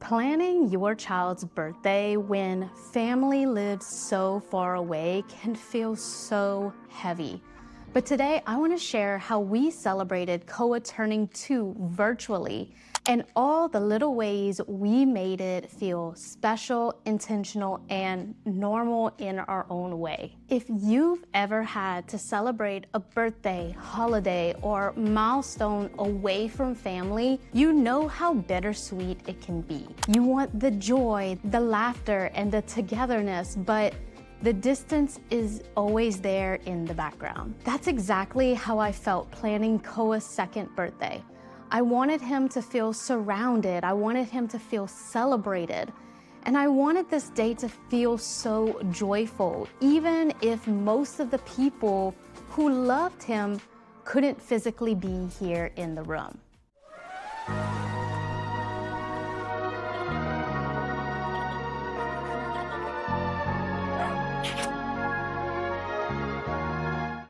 Planning your child's birthday when family lives so far away can feel so heavy. But today I want to share how we celebrated Koa turning 2 virtually and all the little ways we made it feel special, intentional, and normal in our own way. If you've ever had to celebrate a birthday, holiday, or milestone away from family, you know how bittersweet it can be. You want the joy, the laughter, and the togetherness, but the distance is always there in the background. That's exactly how I felt planning Koa's 2nd birthday. I wanted him to feel surrounded. I wanted him to feel celebrated. And I wanted this day to feel so joyful, even if most of the people who loved him couldn't physically be here in the room.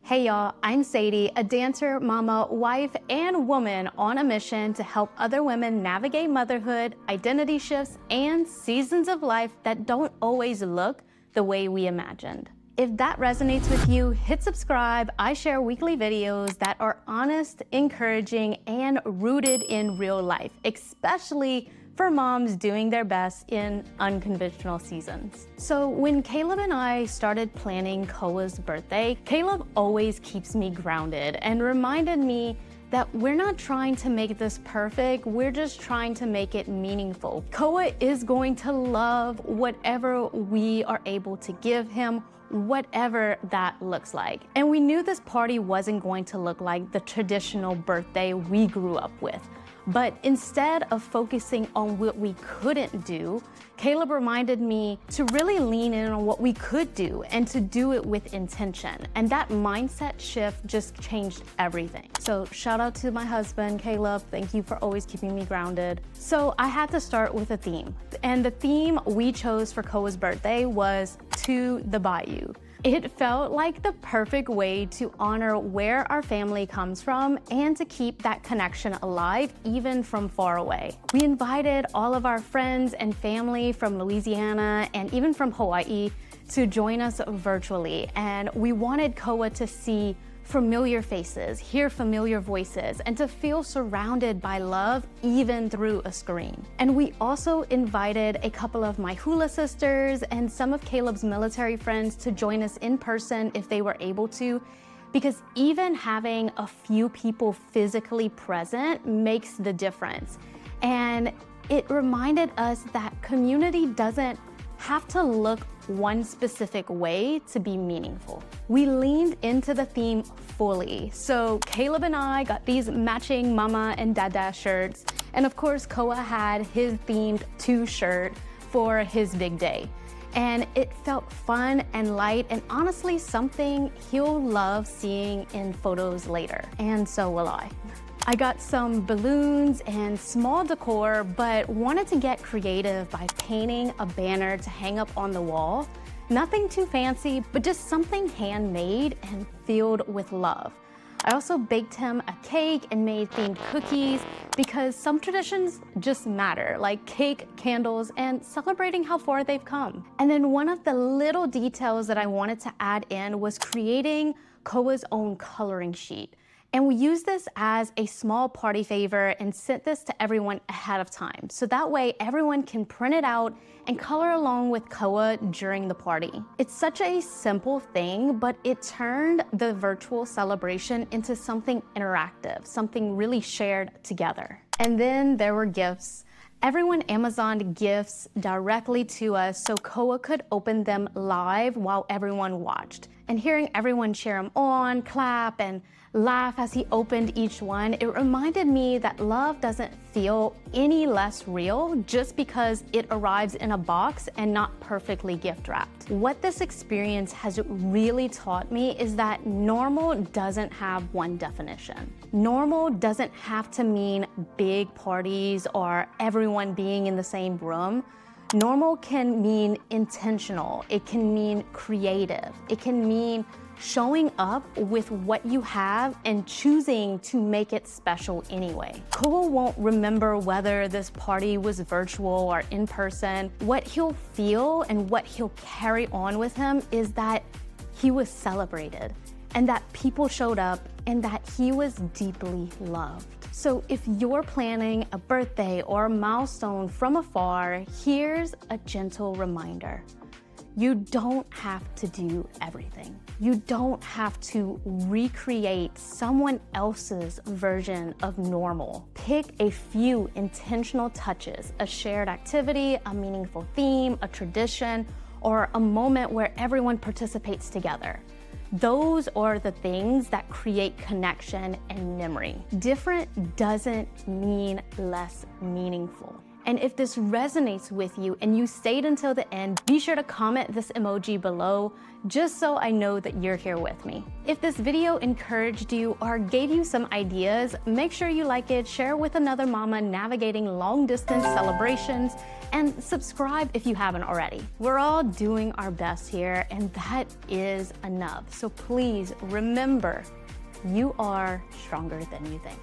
Hey y'all, I'm Sadie, a dancer, mama, wife, and woman on a mission to help other women navigate motherhood, identity shifts, and seasons of life that don't always look the way we imagined. If that resonates with you, hit subscribe. I share weekly videos that are honest, encouraging, and rooted in real life, especially for moms doing their best in unconventional seasons. So when Caleb and I started planning Koa's birthday, Caleb always keeps me grounded and reminded me that we're not trying to make this perfect, we're just trying to make it meaningful. Koa is going to love whatever we are able to give him, whatever that looks like. And we knew this party wasn't going to look like the traditional birthday we grew up with. But instead of focusing on what we couldn't do, Caleb reminded me to really lean in on what we could do and to do it with intention. And that mindset shift just changed everything. So shout out to my husband, Caleb. Thank you for always keeping me grounded. So I had to start with a theme. And the theme we chose for Koa's birthday was To the Bayou. It felt like the perfect way to honor where our family comes from and to keep that connection alive even from far away. We invited all of our friends and family from Louisiana and even from Hawaii to join us virtually, and we wanted Koa to see familiar faces, hear familiar voices, and to feel surrounded by love even through a screen. And we also invited a couple of my hula sisters and some of Caleb's military friends to join us in person if they were able to, because even having a few people physically present makes the difference. And it reminded us that community doesn't have to look one specific way to be meaningful. We leaned into the theme fully. So Caleb and I got these matching mama and dada shirts. And of course, Koa had his themed 2 shirt for his big day. And it felt fun and light and honestly something he'll love seeing in photos later. And so will I. I got some balloons and small decor, but wanted to get creative by painting a banner to hang up on the wall. Nothing too fancy, but just something handmade and filled with love. I also baked him a cake and made themed cookies because some traditions just matter, like cake, candles, and celebrating how far they've come. And then one of the little details that I wanted to add in was creating Koa's own coloring sheet. And we used this as a small party favor and sent this to everyone ahead of time. So that way everyone can print it out and color along with Koa during the party. It's such a simple thing, but it turned the virtual celebration into something interactive, something really shared together. And then there were gifts. Everyone Amazoned gifts directly to us so Koa could open them live while everyone watched. And hearing everyone cheer him on, clap, and laugh as he opened each one, it reminded me that love doesn't feel any less real just because it arrives in a box and not perfectly gift wrapped. What this experience has really taught me is that normal doesn't have one definition. Normal doesn't have to mean big parties or everyone being in the same room. Normal can mean intentional, it can mean creative, it can mean showing up with what you have and choosing to make it special anyway. Koa won't remember whether this party was virtual or in person. What he'll feel and what he'll carry on with him is that he was celebrated and that people showed up and that he was deeply loved. So if you're planning a birthday or a milestone from afar, here's a gentle reminder. You don't have to do everything. You don't have to recreate someone else's version of normal. Pick a few intentional touches, a shared activity, a meaningful theme, a tradition, or a moment where everyone participates together. Those are the things that create connection and memory. Different doesn't mean less meaningful. And if this resonates with you and you stayed until the end, be sure to comment this emoji below just so I know that you're here with me. If this video encouraged you or gave you some ideas, make sure you like it, share with another mama navigating long distance celebrations, and subscribe if you haven't already. We're all doing our best here, and that is enough. So please remember, you are stronger than you think.